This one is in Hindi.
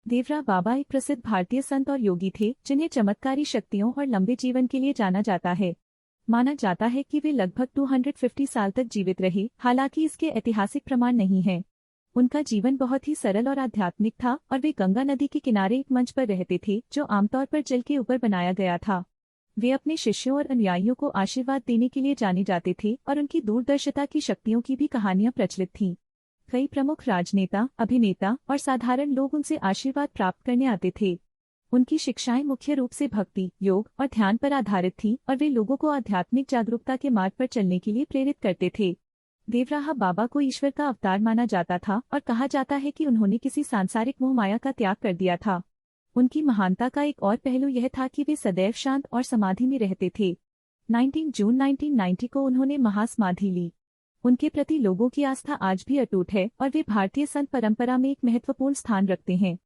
देवरा बाबा एक प्रसिद्ध भारतीय संत और योगी थे जिन्हें चमत्कारी शक्तियों और लंबे जीवन के लिए जाना जाता है। माना जाता है कि वे लगभग 250 साल तक जीवित रहे, हालांकि इसके ऐतिहासिक प्रमाण नहीं हैं। उनका जीवन बहुत ही सरल और आध्यात्मिक था और वे गंगा नदी के किनारे एक मंच पर रहते थे जो आमतौर पर जल के ऊपर बनाया गया था। वे अपने शिष्यों और अनुयायियों को आशीर्वाद देने के लिए जाने जाते थे और उनकी दूरदर्शिता की शक्तियों की भी कहानियां प्रचलित थीं। कई प्रमुख राजनेता, अभिनेता और साधारण लोग उनसे आशीर्वाद प्राप्त करने आते थे। उनकी शिक्षाएं मुख्य रूप से भक्ति, योग और ध्यान पर आधारित थीं और वे लोगों को आध्यात्मिक जागरूकता के मार्ग पर चलने के लिए प्रेरित करते थे। देवराहा बाबा को ईश्वर का अवतार माना जाता था और कहा जाता है कि उन्होंने किसी सांसारिक मोह माया का त्याग कर दिया था। उनकी महानता का एक और पहलू यह था कि वे सदैव शांत और समाधि में रहते थे। 19 जून 1990 को उन्होंने महासमाधि ली। उनके प्रति लोगों की आस्था आज भी अटूट है और वे भारतीय संत परंपरा में एक महत्वपूर्ण स्थान रखते हैं।